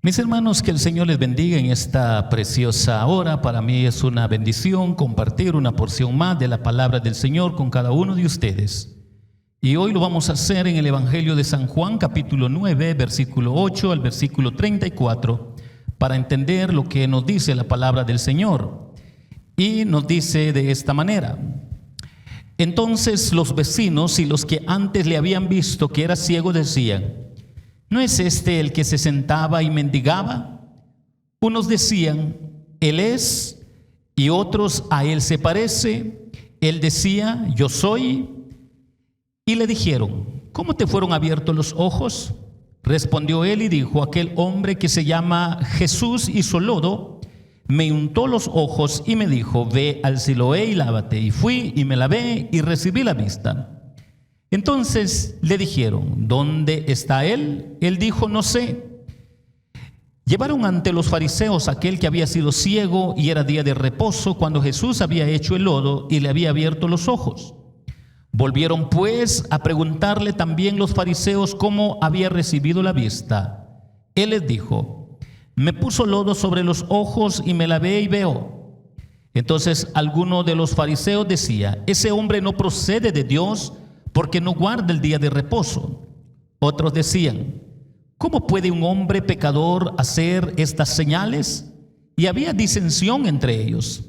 Mis hermanos, que el Señor les bendiga en esta preciosa hora. Para mí es una bendición compartir una porción más de la palabra del Señor con cada uno de ustedes. Y hoy lo vamos a hacer en el Evangelio de San Juan, capítulo 9, versículo 8 al versículo 34, para entender lo que nos dice la palabra del Señor. Y nos dice de esta manera: entonces los vecinos y los que antes le habían visto que era ciego decían: ¿no es este el que se sentaba y mendigaba? Unos decían: él es, y otros: a él se parece. Él decía: yo soy. Y le dijeron: ¿cómo te fueron abiertos los ojos? Respondió él y dijo: aquel hombre que se llama Jesús hizo lodo, me untó los ojos y me dijo: ve al Siloé y lávate. Y fui y me lavé y recibí la vista. Entonces le dijeron: ¿dónde está él? Él dijo: no sé. Llevaron ante los fariseos aquel que había sido ciego, y era día de reposo cuando Jesús había hecho el lodo y le había abierto los ojos. Volvieron pues a preguntarle también los fariseos cómo había recibido la vista. Él les dijo: me puso lodo sobre los ojos y me lavé y veo. Entonces alguno de los fariseos decía: ese hombre no procede de Dios, porque no guarda el día de reposo. Otros decían: ¿cómo puede un hombre pecador hacer estas señales? Y había disensión entre ellos.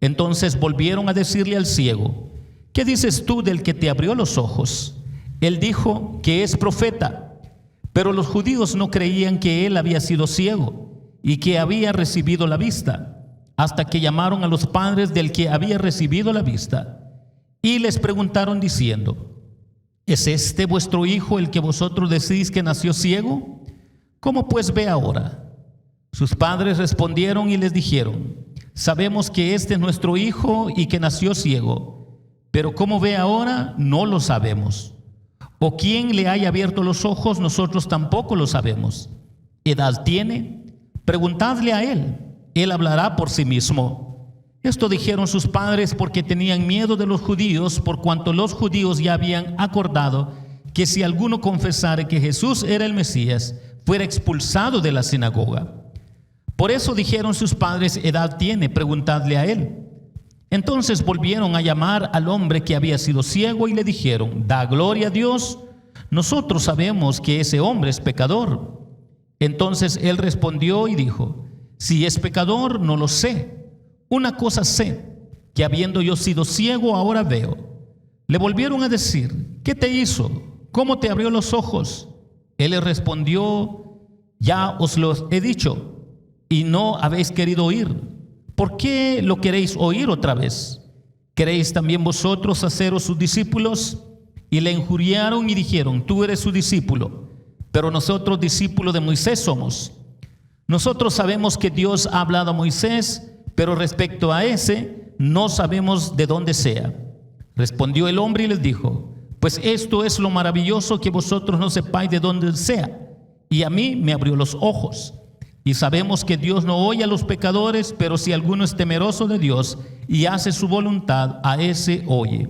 Entonces volvieron a decirle al ciego: ¿qué dices tú del que te abrió los ojos? Él dijo que es profeta. Pero los judíos no creían que él había sido ciego y que había recibido la vista, hasta que llamaron a los padres del que había recibido la vista y les preguntaron diciendo: ¿es este vuestro hijo el que vosotros decís que nació ciego? ¿Cómo pues ve ahora? Sus padres respondieron y les dijeron: sabemos que este es nuestro hijo y que nació ciego, pero cómo ve ahora no lo sabemos. O quién le haya abierto los ojos, nosotros tampoco lo sabemos. ¿Edad tiene? Preguntadle a él, él hablará por sí mismo. Esto dijeron sus padres porque tenían miedo de los judíos, por cuanto los judíos ya habían acordado que si alguno confesara que Jesús era el Mesías, fuera expulsado de la sinagoga. Por eso dijeron sus padres: edad tiene, preguntadle a él. Entonces volvieron a llamar al hombre que había sido ciego y le dijeron: da gloria a Dios, nosotros sabemos que ese hombre es pecador. Entonces él respondió y dijo: si es pecador, no lo sé. Una cosa sé, que habiendo yo sido ciego, ahora veo. Le volvieron a decir: ¿qué te hizo? ¿Cómo te abrió los ojos? Él les respondió: ya os lo he dicho, y no habéis querido oír. ¿Por qué lo queréis oír otra vez? ¿Queréis también vosotros haceros sus discípulos? Y le injuriaron y dijeron: tú eres su discípulo, pero nosotros discípulos de Moisés somos. Nosotros sabemos que Dios ha hablado a Moisés, pero respecto a ese no sabemos de dónde sea. Respondió el hombre y les dijo: pues esto es lo maravilloso, que vosotros no sepáis de dónde sea, y a mí me abrió los ojos. Y sabemos que Dios no oye a los pecadores, pero si alguno es temeroso de Dios y hace su voluntad, a ese oye.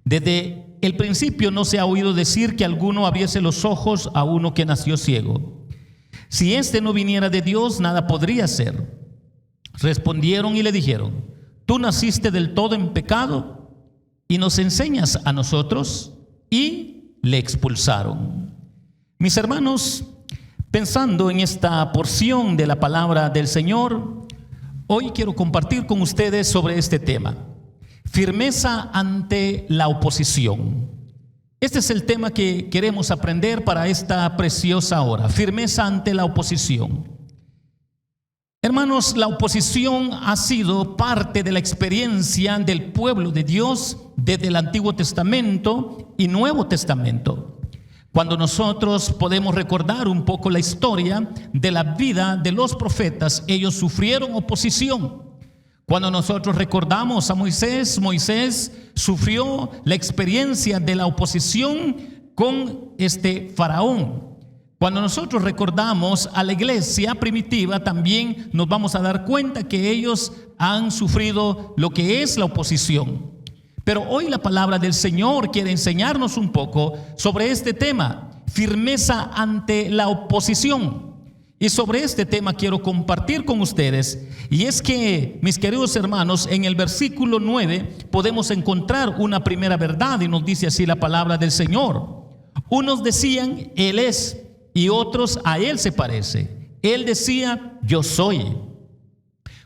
Desde el principio no se ha oído decir que alguno abriese los ojos a uno que nació ciego. Si éste no viniera de Dios, nada podría ser. Respondieron y le dijeron: tú naciste del todo en pecado y nos enseñas a nosotros. Y le expulsaron. Mis hermanos, pensando en esta porción de la palabra del Señor, hoy quiero compartir con ustedes sobre este tema: firmeza ante la oposición. Este es el tema que queremos aprender para esta preciosa hora: firmeza ante la oposición. Hermanos, la oposición ha sido parte de la experiencia del pueblo de Dios desde el Antiguo Testamento y Nuevo Testamento. Cuando nosotros podemos recordar un poco la historia de la vida de los profetas, ellos sufrieron oposición. Cuando nosotros recordamos a Moisés, Moisés sufrió la experiencia de la oposición con este faraón. Cuando nosotros recordamos a la iglesia primitiva, también nos vamos a dar cuenta que ellos han sufrido lo que es la oposición. Pero hoy la palabra del Señor quiere enseñarnos un poco sobre este tema: firmeza ante la oposición. Y sobre este tema quiero compartir con ustedes. Y es que, mis queridos hermanos, en el versículo 9 podemos encontrar una primera verdad, y nos dice así la palabra del Señor. Unos decían, Él es, y otros, a Él se parece. Él decía, yo soy.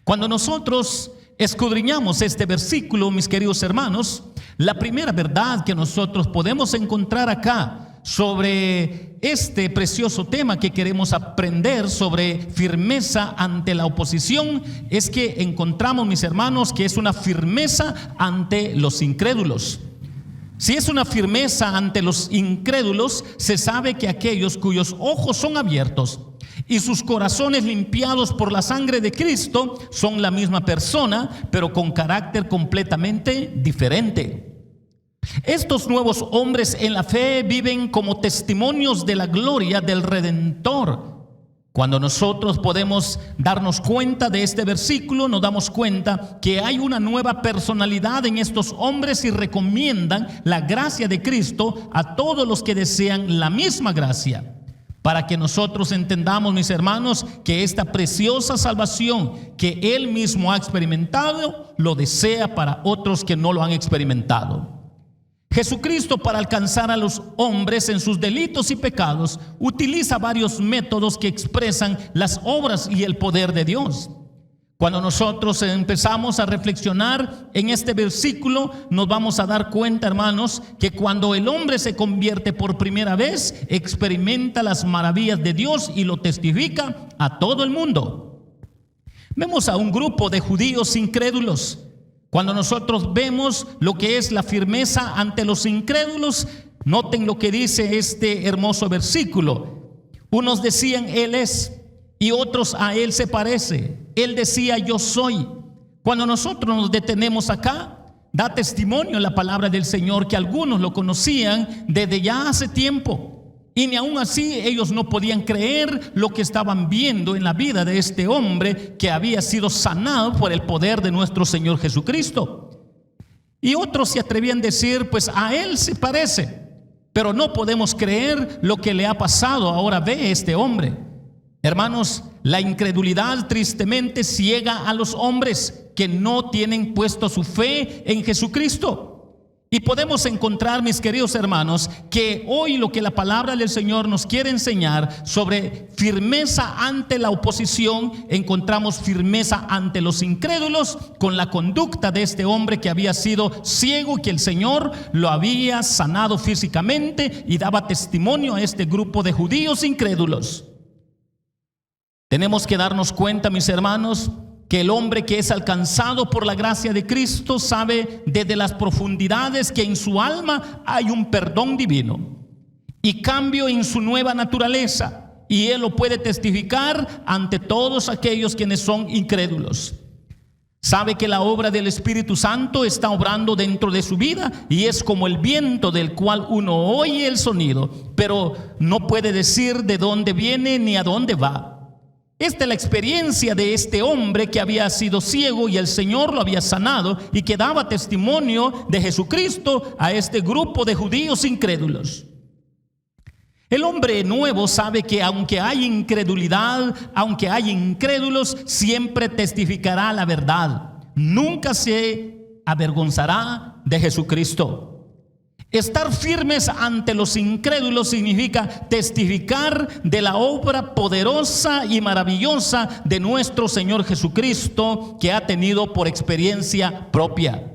Cuando nosotros escudriñamos este versículo, mis queridos hermanos, la primera verdad que nosotros podemos encontrar acá sobre este precioso tema que queremos aprender sobre firmeza ante la oposición es que encontramos, mis hermanos, que es una firmeza ante los incrédulos. Si es una firmeza ante los incrédulos, se sabe que aquellos cuyos ojos son abiertos y sus corazones limpiados por la sangre de Cristo son la misma persona, pero con carácter completamente diferente. Estos nuevos hombres en la fe viven como testimonios de la gloria del Redentor. Cuando nosotros podemos darnos cuenta de este versículo, nos damos cuenta que hay una nueva personalidad en estos hombres y recomiendan la gracia de Cristo a todos los que desean la misma gracia. Para que nosotros entendamos, mis hermanos, que esta preciosa salvación que Él mismo ha experimentado, lo desea para otros que no lo han experimentado. Jesucristo, para alcanzar a los hombres en sus delitos y pecados, utiliza varios métodos que expresan las obras y el poder de Dios. Cuando nosotros empezamos a reflexionar en este versículo, nos vamos a dar cuenta, hermanos, que cuando el hombre se convierte por primera vez, experimenta las maravillas de Dios y lo testifica a todo el mundo. Vemos a un grupo de judíos incrédulos. Cuando nosotros vemos lo que es la firmeza ante los incrédulos, noten lo que dice este hermoso versículo. Unos decían, Él es, y otros, a Él se parece. Él decía, yo soy. Cuando nosotros nos detenemos acá, da testimonio la palabra del Señor que algunos lo conocían desde ya hace tiempo. Y ni aún así ellos no podían creer lo que estaban viendo en la vida de este hombre que había sido sanado por el poder de nuestro Señor Jesucristo. Y otros se atrevían a decir, pues a Él se parece, pero no podemos creer lo que le ha pasado. Ahora ve este hombre. Hermanos, la incredulidad tristemente ciega a los hombres que no tienen puesto su fe en Jesucristo. Y podemos encontrar, mis queridos hermanos, que hoy lo que la palabra del Señor nos quiere enseñar sobre firmeza ante la oposición, encontramos firmeza ante los incrédulos con la conducta de este hombre que había sido ciego, que el Señor lo había sanado físicamente y daba testimonio a este grupo de judíos incrédulos. Tenemos que darnos cuenta, mis hermanos, que el hombre que es alcanzado por la gracia de Cristo sabe desde las profundidades que en su alma hay un perdón divino y cambio en su nueva naturaleza, y él lo puede testificar ante todos aquellos quienes son incrédulos. Sabe que la obra del Espíritu Santo está obrando dentro de su vida y es como el viento del cual uno oye el sonido, pero no puede decir de dónde viene ni a dónde va. Esta es la experiencia de este hombre que había sido ciego y el Señor lo había sanado y que daba testimonio de Jesucristo a este grupo de judíos incrédulos. El hombre nuevo sabe que aunque hay incredulidad, aunque hay incrédulos, siempre testificará la verdad. Nunca se avergonzará de Jesucristo. Estar firmes ante los incrédulos significa testificar de la obra poderosa y maravillosa de nuestro Señor Jesucristo que ha tenido por experiencia propia.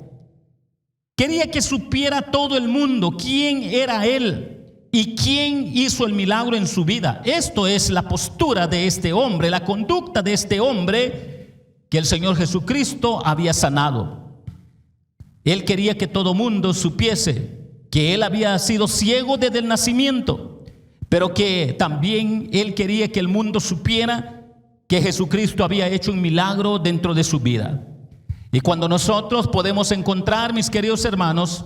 Quería que supiera todo el mundo quién era Él y quién hizo el milagro en su vida. Esto es la postura de este hombre, la conducta de este hombre que el Señor Jesucristo había sanado. Él quería que todo mundo supiese que él había sido ciego desde el nacimiento, pero que también él quería que el mundo supiera que Jesucristo había hecho un milagro dentro de su vida. Y cuando nosotros podemos encontrar, mis queridos hermanos,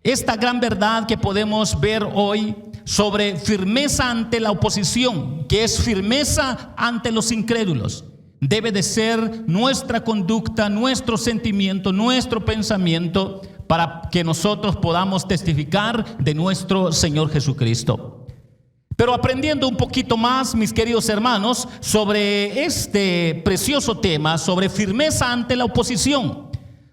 esta gran verdad que podemos ver hoy sobre firmeza ante la oposición, que es firmeza ante los incrédulos, debe de ser nuestra conducta, nuestro sentimiento, nuestro pensamiento, para que nosotros podamos testificar de nuestro Señor Jesucristo. Pero aprendiendo un poquito más, mis queridos hermanos, sobre este precioso tema, sobre firmeza ante la oposición,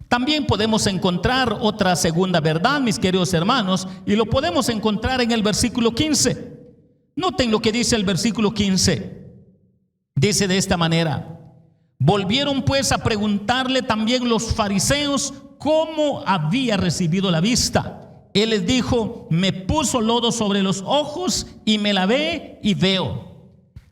también podemos encontrar otra segunda verdad, mis queridos hermanos, y lo podemos encontrar en el versículo 15. Noten lo que dice el versículo 15. Dice de esta manera: volvieron pues a preguntarle también los fariseos cómo había recibido la vista. Él les dijo: me puso lodo sobre los ojos y me lavé y veo.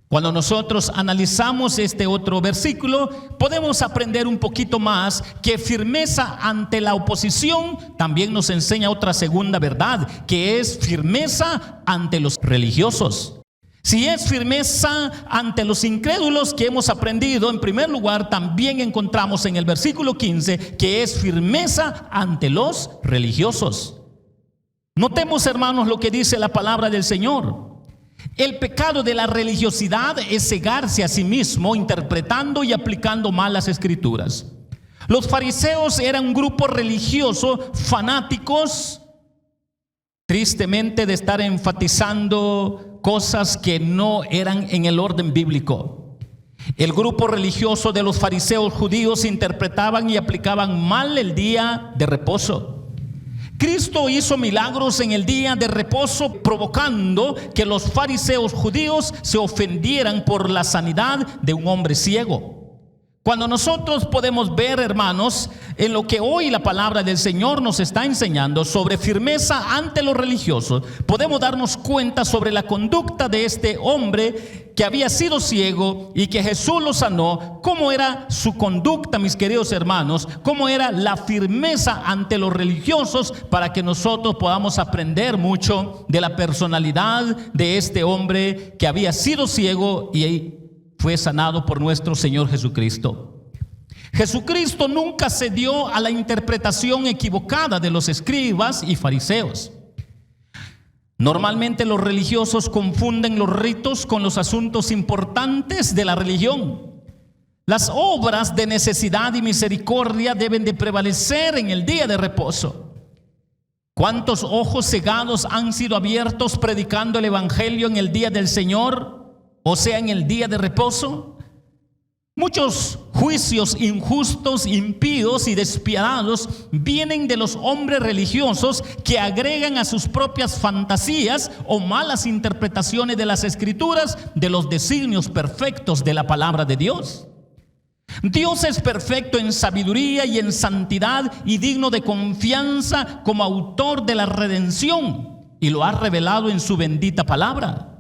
Cuando nosotros analizamos este otro versículo, podemos aprender un poquito más que firmeza ante la oposición también nos enseña otra segunda verdad, que es firmeza ante los religiosos. Si es firmeza ante los incrédulos que hemos aprendido, en primer lugar también encontramos en el versículo 15 que es firmeza ante los religiosos. Notemos, hermanos, lo que dice la palabra del Señor. El pecado de la religiosidad es cegarse a sí mismo, interpretando y aplicando mal las escrituras. Los fariseos eran un grupo religioso, fanáticos, tristemente, de estar enfatizando cosas que no eran en el orden bíblico. El grupo religioso de los fariseos judíos interpretaban y aplicaban mal el día de reposo. Cristo hizo milagros en el día de reposo, provocando que los fariseos judíos se ofendieran por la sanidad de un hombre ciego. Cuando nosotros podemos ver, hermanos, en lo que hoy la palabra del Señor nos está enseñando sobre firmeza ante los religiosos, podemos darnos cuenta sobre la conducta de este hombre que había sido ciego y que Jesús lo sanó. Cómo era su conducta, mis queridos hermanos, cómo era la firmeza ante los religiosos, para que nosotros podamos aprender mucho de la personalidad de este hombre que había sido ciego y fue sanado por nuestro Señor Jesucristo. Jesucristo nunca cedió a la interpretación equivocada de los escribas y fariseos. Normalmente los religiosos confunden los ritos con los asuntos importantes de la religión. Las obras de necesidad y misericordia deben de prevalecer en el día de reposo. ¿Cuántos ojos cegados han sido abiertos predicando el evangelio en el día del Señor? O sea, en el día de reposo. Muchos juicios injustos, impíos y despiadados vienen de los hombres religiosos que agregan a sus propias fantasías o malas interpretaciones de las escrituras de los designios perfectos de la palabra de Dios. Dios es perfecto en sabiduría y en santidad y digno de confianza como autor de la redención, y lo ha revelado en su bendita palabra.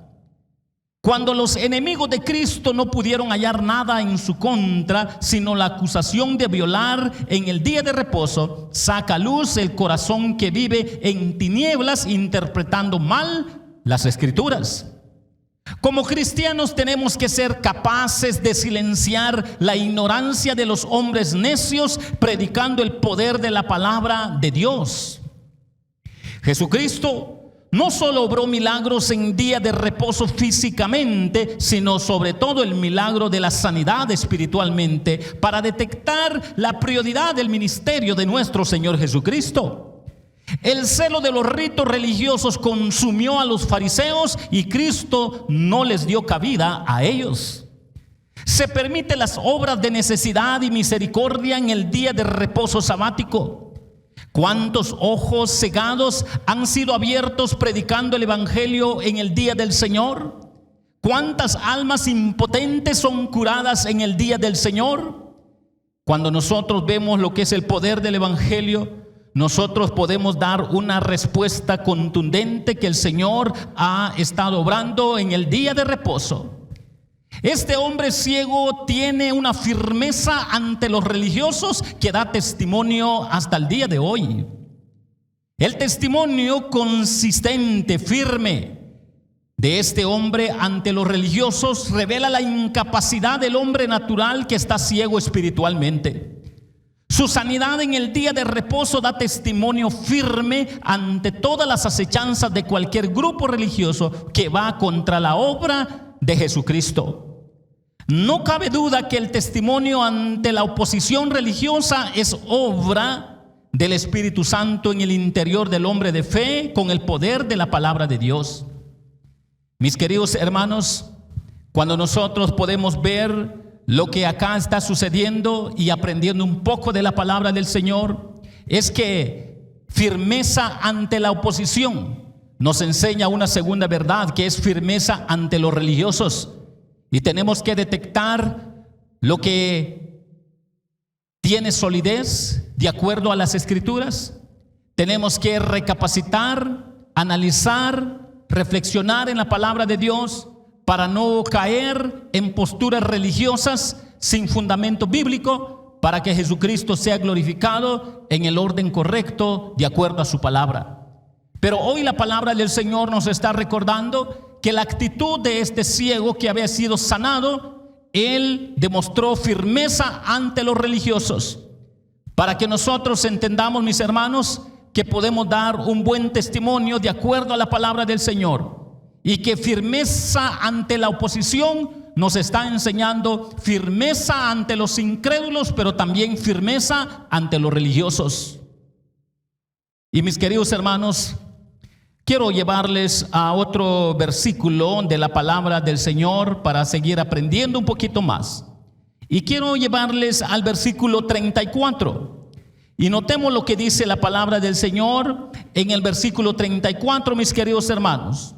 Cuando los enemigos de Cristo no pudieron hallar nada en su contra, sino la acusación de violar en el día de reposo, saca a luz el corazón que vive en tinieblas, interpretando mal las escrituras. Como cristianos tenemos que ser capaces de silenciar la ignorancia de los hombres necios, predicando el poder de la palabra de Dios. Jesucristo no solo obró milagros en día de reposo físicamente, sino sobre todo el milagro de la sanidad espiritualmente, para detectar la prioridad del ministerio de nuestro Señor Jesucristo. El celo de los ritos religiosos consumió a los fariseos y Cristo no les dio cabida a ellos. Se permiten las obras de necesidad y misericordia en el día de reposo sabático. ¿Cuántos ojos cegados han sido abiertos predicando el evangelio en el día del Señor? ¿Cuántas almas impotentes son curadas en el día del Señor? Cuando nosotros vemos lo que es el poder del evangelio, nosotros podemos dar una respuesta contundente que el Señor ha estado obrando en el día de reposo. Este hombre ciego tiene una firmeza ante los religiosos que da testimonio hasta el día de hoy. El testimonio consistente, firme de este hombre ante los religiosos revela la incapacidad del hombre natural que está ciego espiritualmente. Su sanidad en el día de reposo da testimonio firme ante todas las acechanzas de cualquier grupo religioso que va contra la obra de Jesucristo. No cabe duda que el testimonio ante la oposición religiosa es obra del Espíritu Santo en el interior del hombre de fe con el poder de la palabra de Dios. Mis queridos hermanos, cuando nosotros podemos ver lo que acá está sucediendo y aprendiendo un poco de la palabra del Señor, es que firmeza ante la oposición nos enseña una segunda verdad, que es firmeza ante los religiosos. Y tenemos que detectar lo que tiene solidez de acuerdo a las Escrituras. Tenemos que recapacitar, analizar, reflexionar en la palabra de Dios para no caer en posturas religiosas sin fundamento bíblico, para que Jesucristo sea glorificado en el orden correcto de acuerdo a su palabra. Pero hoy la palabra del Señor nos está recordando que la actitud de este ciego que había sido sanado, él demostró firmeza ante los religiosos. Para que nosotros entendamos, mis hermanos, que podemos dar un buen testimonio de acuerdo a la palabra del Señor, y que firmeza ante la oposición nos está enseñando firmeza ante los incrédulos, pero también firmeza ante los religiosos. Y mis queridos hermanos, quiero llevarles a otro versículo de la palabra del Señor para seguir aprendiendo un poquito más. Y quiero llevarles al versículo 34. Y notemos lo que dice la palabra del Señor en el versículo 34, mis queridos hermanos.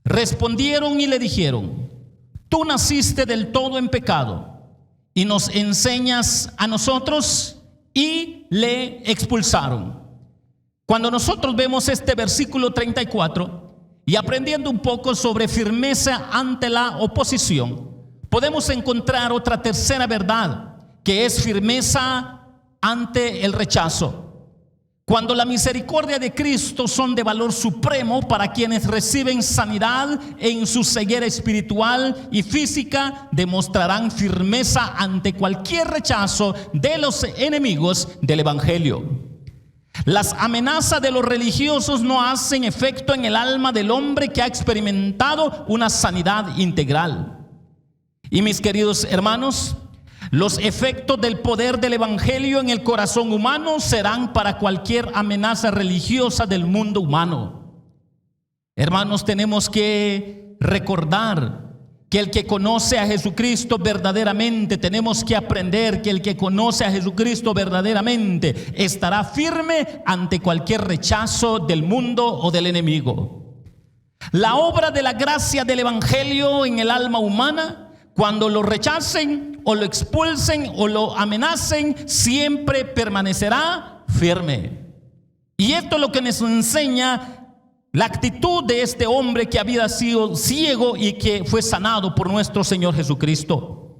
Respondieron y le dijeron: tú naciste del todo en pecado y nos enseñas a nosotros. Y le expulsaron. Cuando nosotros vemos este versículo 34 y aprendiendo un poco sobre firmeza ante la oposición, podemos encontrar otra tercera verdad, que es firmeza ante el rechazo. Cuando la misericordia de Cristo son de valor supremo para quienes reciben sanidad en su ceguera espiritual y física, demostrarán firmeza ante cualquier rechazo de los enemigos del Evangelio. Las amenazas de los religiosos no hacen efecto en el alma del hombre que ha experimentado una sanidad integral. Y mis queridos hermanos, los efectos del poder del Evangelio en el corazón humano serán para cualquier amenaza religiosa del mundo humano. Hermanos, tenemos que recordar que el que conoce a Jesucristo verdaderamente, tenemos que aprender que el que conoce a Jesucristo verdaderamente estará firme ante cualquier rechazo del mundo o del enemigo. La obra de la gracia del Evangelio en el alma humana, cuando lo rechacen o lo expulsen o lo amenacen, siempre permanecerá firme. Y esto es lo que nos enseña la actitud de este hombre que había sido ciego y que fue sanado por nuestro Señor Jesucristo.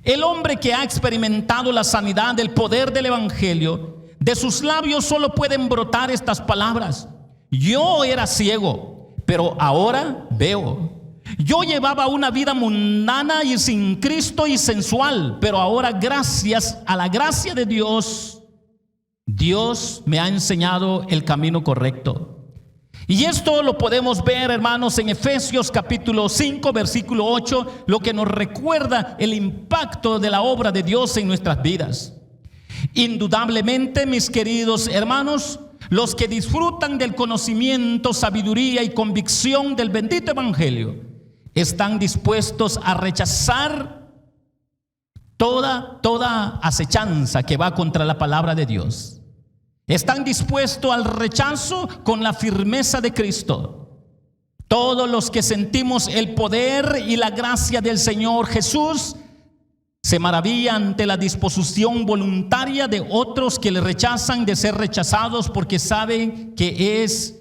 El hombre que ha experimentado la sanidad del poder del Evangelio, de sus labios solo pueden brotar estas palabras: yo era ciego, pero ahora veo. Yo llevaba una vida mundana y sin Cristo y sensual, pero ahora gracias a la gracia de Dios, Dios me ha enseñado el camino correcto. Y esto lo podemos ver, hermanos, en Efesios capítulo 5, versículo 8, lo que nos recuerda el impacto de la obra de Dios en nuestras vidas. Indudablemente, mis queridos hermanos, los que disfrutan del conocimiento, sabiduría y convicción del bendito Evangelio están dispuestos a rechazar toda acechanza que va contra la palabra de Dios. Están dispuestos al rechazo con la firmeza de Cristo. Todos los que sentimos el poder y la gracia del Señor Jesús se maravillan ante la disposición voluntaria de otros que le rechazan de ser rechazados porque saben que es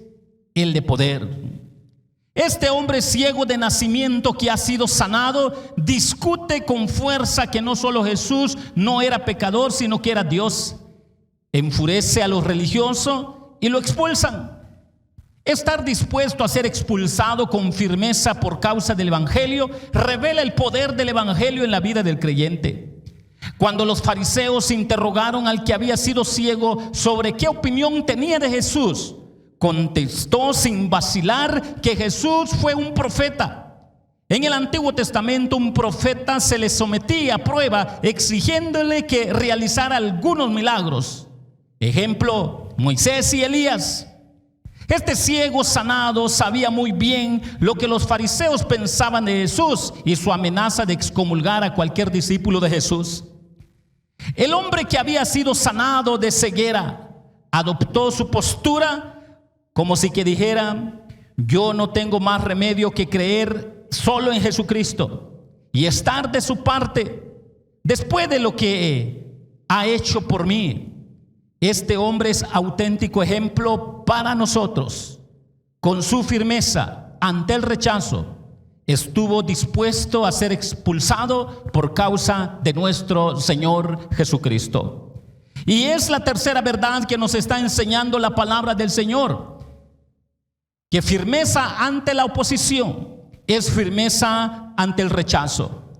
el de poder. Este hombre ciego de nacimiento que ha sido sanado discute con fuerza que no solo Jesús no era pecador, sino que era Dios. Enfurece a los religiosos y lo expulsan. Estar dispuesto a ser expulsado con firmeza por causa del Evangelio revela el poder del Evangelio en la vida del creyente. Cuando los fariseos interrogaron al que había sido ciego sobre qué opinión tenía de Jesús, contestó sin vacilar que Jesús fue un profeta. En el Antiguo Testamento, un profeta se le sometía a prueba exigiéndole que realizara algunos milagros. Ejemplo, Moisés y Elías. Este ciego sanado sabía muy bien lo que los fariseos pensaban de Jesús y su amenaza de excomulgar a cualquier discípulo de Jesús. El hombre que había sido sanado de ceguera adoptó su postura como si que dijera: yo no tengo más remedio que creer solo en Jesucristo y estar de su parte después de lo que ha hecho por mí. Este hombre es auténtico ejemplo para nosotros. Con su firmeza ante el rechazo, estuvo dispuesto a ser expulsado por causa de nuestro Señor Jesucristo. Y es la tercera verdad que nos está enseñando la palabra del Señor, que firmeza ante la oposición es firmeza ante el rechazo.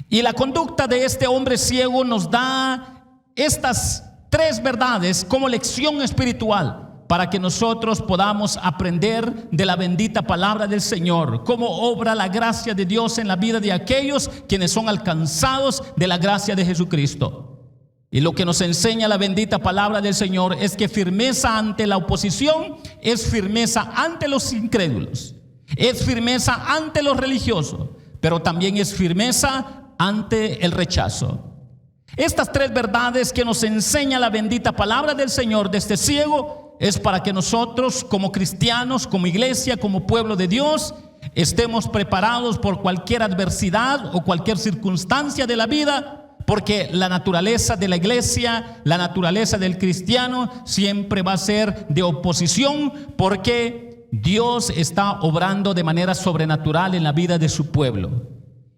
Y la conducta de este hombre ciego nos da estas tres verdades como lección espiritual para que nosotros podamos aprender de la bendita palabra del Señor, cómo obra la gracia de Dios en la vida de aquellos quienes son alcanzados de la gracia de Jesucristo. Y lo que nos enseña la bendita palabra del Señor es que firmeza ante la oposición es firmeza ante los incrédulos, es firmeza ante los religiosos, pero también es firmeza ante el rechazo. Estas tres verdades que nos enseña la bendita palabra del Señor de este ciego es para que nosotros como cristianos, como iglesia, como pueblo de Dios, estemos preparados por cualquier adversidad o cualquier circunstancia de la vida, porque la naturaleza de la iglesia, la naturaleza del cristiano siempre va a ser de oposición, porque Dios está obrando de manera sobrenatural en la vida de su pueblo.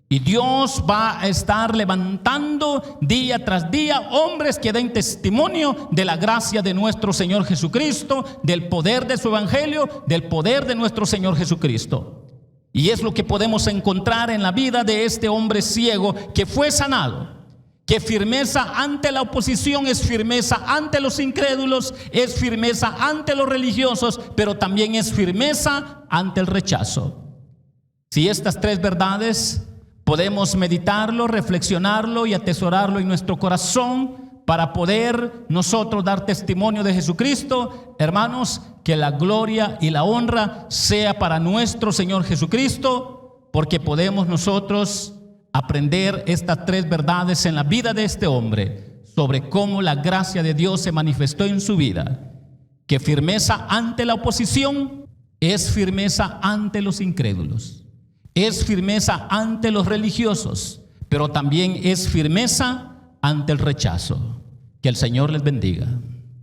Y Dios va a estar levantando día tras día hombres que den testimonio de la gracia de nuestro Señor Jesucristo, del poder de su evangelio, del poder de nuestro Señor Jesucristo. Y es lo que podemos encontrar en la vida de este hombre ciego que fue sanado. Que firmeza ante la oposición es firmeza ante los incrédulos, es firmeza ante los religiosos, pero también es firmeza ante el rechazo. Si estas tres verdades podemos meditarlo, reflexionarlo y atesorarlo en nuestro corazón para poder nosotros dar testimonio de Jesucristo. Hermanos, que la gloria y la honra sea para nuestro Señor Jesucristo, porque podemos nosotros aprender estas tres verdades en la vida de este hombre sobre cómo la gracia de Dios se manifestó en su vida. Que firmeza ante la oposición es firmeza ante los incrédulos. Es firmeza ante los religiosos, pero también es firmeza ante el rechazo. Que el Señor les bendiga.